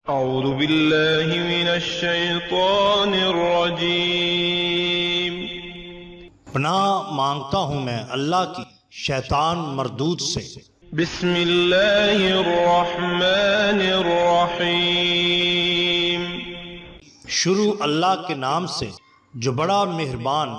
اعوذ باللہ من الشیطان الرجیم۔ پناہ مانگتا ہوں میں اللہ کی شیطان مردود سے۔ بسم اللہ الرحمن الرحیم۔ شروع اللہ کے نام سے جو بڑا مہربان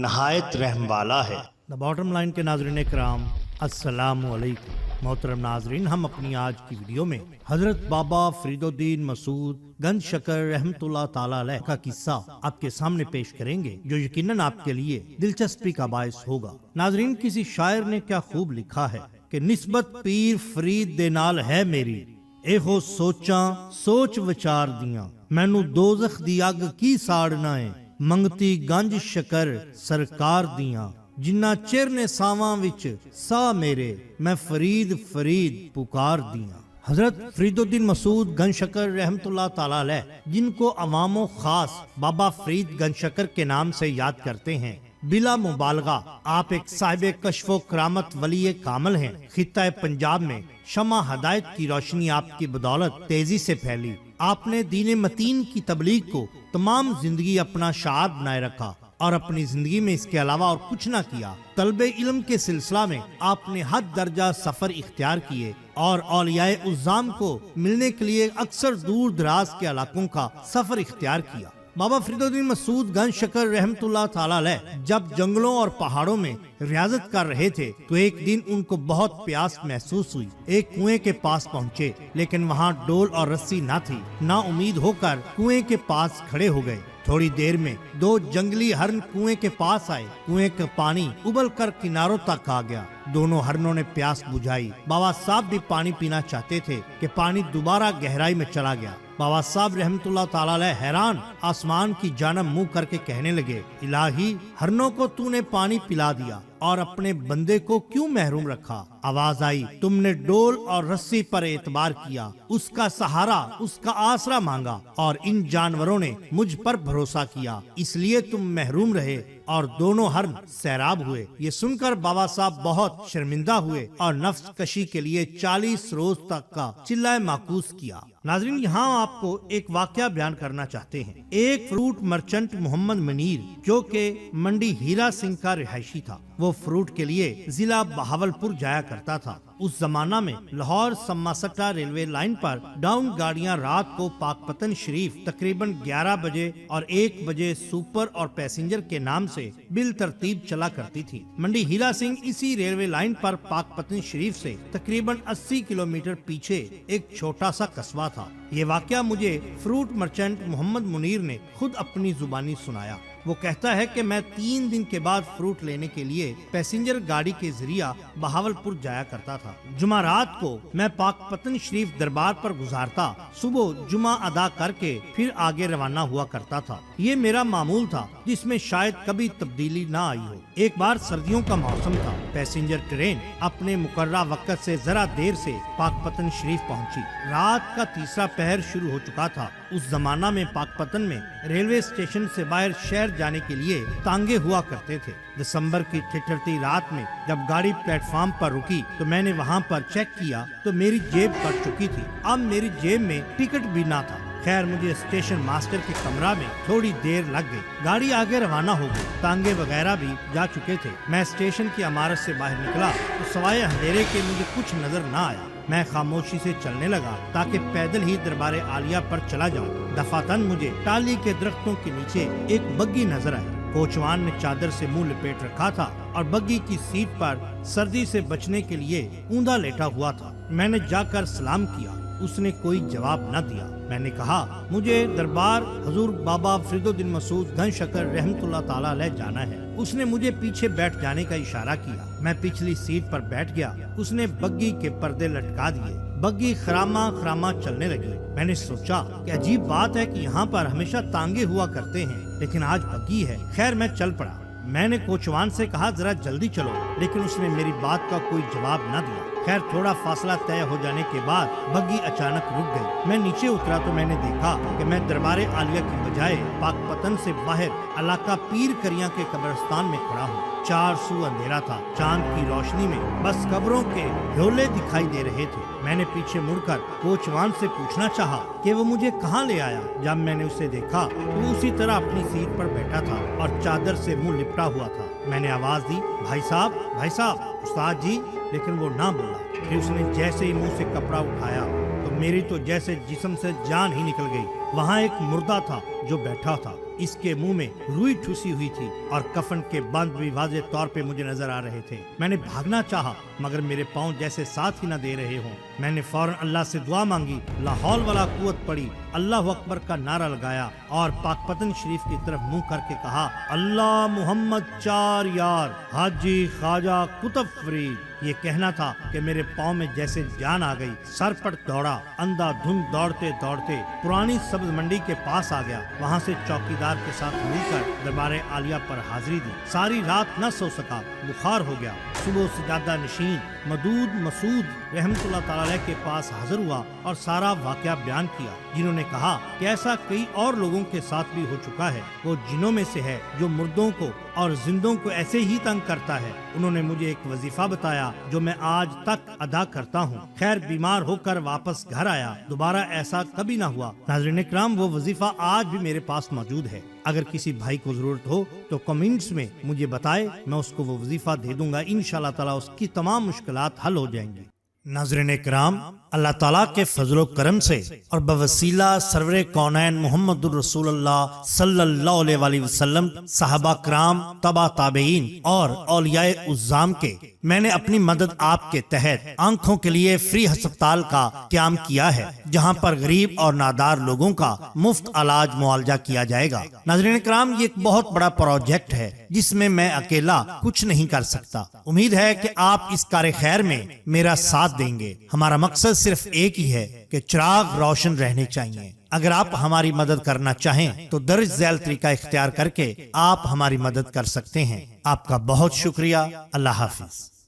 نہایت رحم والا ہے۔ دا باٹم لائن کے ناظرین کرام، السلام علیکم۔ محترم ناظرین، ہم اپنی آج کی ویڈیو میں حضرت بابا فرید الدین مسعود گنج شکر رحمت اللہ تعالی علیہ کا قصہ آپ کے سامنے پیش کریں گے، جو یقیناً آپ کے لیے دلچسپی کا باعث ہوگا۔ ناظرین، کسی شاعر نے کیا خوب لکھا ہے کہ نسبت پیر فرید دے نال ہے میری، اے ہو سوچاں سوچ وچار دیاں، مینوں دوزخ دی اگ کی ساڑنا ہے، منگتی گنج شکر سرکار دیاں، جنہ چر نے ساواں وچ سا میرے، میں فرید فرید پکار دیاں۔ حضرت فرید الدین مسعود گنج شکر رحمت اللہ تعالی علیہ، جن کو عوام و خاص بابا فرید گنج شکر کے نام سے یاد کرتے ہیں، بلا مبالغہ آپ ایک صاحب کشف و کرامت ولی کامل ہیں۔ خطہ پنجاب میں شمع ہدایت کی روشنی آپ کی بدولت تیزی سے پھیلی۔ آپ نے دین متین کی تبلیغ کو تمام زندگی اپنا شعار بنائے رکھا اور اپنی زندگی میں اس کے علاوہ اور کچھ نہ کیا۔ طلب علم کے سلسلہ میں آپ نے حد درجہ سفر اختیار کیے اور اولیاء اعظام کو ملنے کے لیے اکثر دور دراز کے علاقوں کا سفر اختیار کیا۔ بابا فرید الدین مسعود گنج شکر رحمت اللہ تعالی علیہ جب جنگلوں اور پہاڑوں میں ریاضت کر رہے تھے تو ایک دن ان کو بہت پیاس محسوس ہوئی۔ ایک کنویں کے پاس پہنچے، لیکن وہاں ڈول اور رسی نہ تھی۔ نا امید ہو کر کنویں کے پاس کھڑے ہو گئے۔ تھوڑی دیر میں دو جنگلی ہرن کنویں کے پاس آئے۔ کنویں کا پانی ابل کر کناروں تک آ گیا۔ دونوں ہرنوں نے پیاس بجھائی۔ بابا صاحب بھی پانی پینا چاہتے تھے کہ پانی دوبارہ گہرائی میں چلا گیا۔ بابا صاحب رحمت اللہ تعالی علیہ حیران آسمان کی جانب منہ کر کے کہنے لگے، الہی، ہرنوں کو تو نے پانی پلا دیا اور اپنے بندے کو کیوں محروم رکھا؟ آواز آئی، تم نے ڈول اور رسی پر اعتبار کیا، اس کا سہارا، اس کا آسرا مانگا، اور ان جانوروں نے مجھ پر بھروسہ کیا، اس لیے تم محروم رہے اور دونوں ہرن سیراب ہوئے۔ یہ سن کر بابا صاحب بہت شرمندہ ہوئے اور نفس کشی کے لیے 40 روز تک کا چلائے معکوس کیا۔ ناظرین، یہاں آپ کو ایک واقعہ بیان کرنا چاہتے ہیں۔ ایک فروٹ مرچنٹ محمد منیر، جو کہ منڈی ہیرا سنگھ کا رہائشی تھا، وہ فروٹ کے لیے ضلع بہاولپور جایا کرتا تھا۔ اس زمانہ میں لاہور سماسٹا ریلوے لائن پر ڈاؤن گاڑیاں رات کو پاک پتن شریف تقریباً 11 بجے اور 1 بجے سپر اور پیسنجر کے نام سے بال ترتیب چلا کرتی تھی۔ منڈی ہیرا سنگھ اسی ریلوے لائن پر پاک پتن شریف سے تقریباً 80 کلومیٹر پیچھے ایک چھوٹا سا قصبہ تھا۔ یہ واقعہ مجھے فروٹ مرچنٹ محمد منیر نے خود اپنی زبانی سنایا۔ وہ کہتا ہے کہ میں 3 دن کے بعد فروٹ لینے کے لیے پیسنجر گاڑی کے ذریعہ بہاولپور جایا کرتا تھا۔ جمعہ رات کو میں پاک پتن شریف دربار پر گزارتا، صبح جمعہ ادا کر کے پھر آگے روانہ ہوا کرتا تھا۔ یہ میرا معمول تھا جس میں شاید کبھی تبدیلی نہ آئی ہو۔ ایک بار سردیوں کا موسم تھا۔ پیسنجر ٹرین اپنے مقررہ وقت سے ذرا دیر سے پاک پتن شریف پہنچی۔ رات کا تیسرا پہر شروع ہو چکا تھا۔ اس زمانہ میں پاک پتن میں ریلوے اسٹیشن سے باہر شہر جانے کے لیے تانگے ہوا کرتے تھے۔ دسمبر کی ٹھٹھرتی رات میں جب گاڑی پلیٹ فارم پر رکی تو میں نے وہاں پر چیک کیا تو میری جیب کٹ چکی تھی۔ اب میری جیب میں ٹکٹ بھی نہ تھا۔ خیر، مجھے اسٹیشن ماسٹر کے کمرہ میں تھوڑی دیر لگ گئی۔ گاڑی آگے روانہ ہو گئی۔ تانگے وغیرہ بھی جا چکے تھے۔ میں اسٹیشن کی عمارت سے باہر نکلا تو سوائے اندھیرے کے مجھے کچھ نظر نہ آیا۔ میں خاموشی سے چلنے لگا تاکہ پیدل ہی دربار عالیہ پر چلا جاؤں۔ دفعتاً مجھے ٹالی کے درختوں کے نیچے ایک بگی نظر آئی۔ کوچوان نے چادر سے منہ لپیٹ رکھا تھا اور بگی کی سیٹ پر سردی سے بچنے کے لیے اوندا لیٹا ہوا تھا۔ میں نے جا کر سلام کیا۔ اس نے کوئی جواب نہ دیا۔ میں نے کہا، مجھے دربار حضور بابا فرید الدین مسعود گنج شکر رحمت اللہ تعالی علیہ جانا ہے۔ اس نے مجھے پیچھے بیٹھ جانے کا اشارہ کیا۔ میں پچھلی سیٹ پر بیٹھ گیا۔ اس نے بگی کے پردے لٹکا دیے۔ بگی خراما خراما چلنے لگی۔ میں نے سوچا کہ عجیب بات ہے کہ یہاں پر ہمیشہ تانگے ہوا کرتے ہیں لیکن آج بگی ہے۔ خیر، میں چل پڑا۔ میں نے کوچوان سے کہا ذرا جلدی چلو، لیکن اس نے میری بات کا کوئی جواب نہ دیا۔ خیر تھوڑا فاصلہ طے ہو جانے کے بعد بگی اچانک رک گئی۔ میں نیچے اترا تو میں نے دیکھا کہ میں دربار عالیہ کی بجائے پاک پتن سے باہر علاقہ پیر کریاں کے قبرستان میں کھڑا ہوں۔ چار سو اندھیرا تھا، چاند کی روشنی میں بس قبروں کے ڈھولے دکھائی دے رہے تھے۔ میں نے پیچھے مڑ کر کوچوان سے پوچھنا چاہا کہ وہ مجھے کہاں لے آیا۔ جب میں نے اسے دیکھا تو وہ اسی طرح اپنی سیٹ پر بیٹھا تھا اور چادر سے منہ لپٹا ہوا تھا۔ میں نے آواز دی، بھائی صاحب، استاد جی، لیکن وہ نہ بولا۔ پھر اس نے جیسے ہی منہ سے کپڑا اٹھایا تو میری تو جیسے جسم سے جان ہی نکل گئی۔ وہاں ایک مردہ تھا جو بیٹھا تھا، اس کے منہ میں روئی ٹھوسی ہوئی تھی اور کفن کے بند بھی واضح طور پہ مجھے نظر آ رہے تھے۔ میں نے بھاگنا چاہا مگر میرے پاؤں جیسے ساتھ ہی نہ دے رہے ہوں۔ میں نے فوراً اللہ سے دعا مانگی، لا حول ولا قوت پڑی، اللہ اکبر کا نعرہ لگایا اور پاک پتن شریف کی طرف منہ کر کے کہا، اللہ محمد چار یار حاجی خواجہ قطب فرید۔ یہ کہنا تھا کہ میرے پاؤں میں جیسے جان آ گئی۔ سر پر دوڑا، اندھا دھند دوڑتے دوڑتے پرانی سبز منڈی کے پاس آ گیا۔ وہاں سے چوکیدار کے ساتھ مل کر دربار عالیہ پر حاضری دی۔ ساری رات نہ سو سکا، بخار ہو گیا۔ صبح سجادہ نشین مدود مسعود رحمت اللہ تعالی علیہ کے پاس حاضر ہوا اور سارا واقعہ بیان کیا، جنہوں نے کہا کہ ایسا کئی اور لوگوں کے ساتھ بھی ہو چکا ہے۔ وہ جنوں میں سے ہے جو مردوں کو اور زندوں کو ایسے ہی تنگ کرتا ہے۔ انہوں نے مجھے ایک وظیفہ بتایا جو میں آج تک ادا کرتا ہوں۔ خیر بیمار ہو کر واپس گھر آیا، دوبارہ ایسا کبھی نہ ہوا۔ ناظرین کرام، وہ وظیفہ آج بھی میرے پاس موجود ہے۔ اگر کسی بھائی کو ضرورت ہو تو کمنٹس میں مجھے بتائے، میں اس کو وہ وظیفہ دے دوں گا۔ انشاءاللہ تعالی اس کی تمام مشکلات حل ہو جائیں گی۔ ناظرین کرام، اللہ تعالیٰ کے فضل و کرم سے اور بوسیلہ سرور کونین محمد الرسول اللہ صلی اللہ علیہ وآلہ وسلم، صحابہ کرام، تبع تابعین اور اولیاء عظام کے، میں نے اپنی مدد آپ کے تحت آنکھوں کے لیے فری ہسپتال کا قیام کیا ہے، جہاں پر غریب اور نادار لوگوں کا مفت علاج معالجہ کیا جائے گا۔ ناظرین کرام، یہ ایک بہت بڑا پروجیکٹ ہے جس میں میں اکیلا کچھ نہیں کر سکتا۔ امید ہے کہ آپ اس کار خیر میں میرا ساتھ دیں گے۔ ہمارا مقصد صرف ایک ہی ہے کہ چراغ روشن رہنے چاہیے۔ اگر آپ ہماری مدد کرنا چاہیں تو درج ذیل طریقہ اختیار کر کے آپ ہماری مدد کر سکتے ہیں۔ آپ کا بہت شکریہ۔ اللہ حافظ۔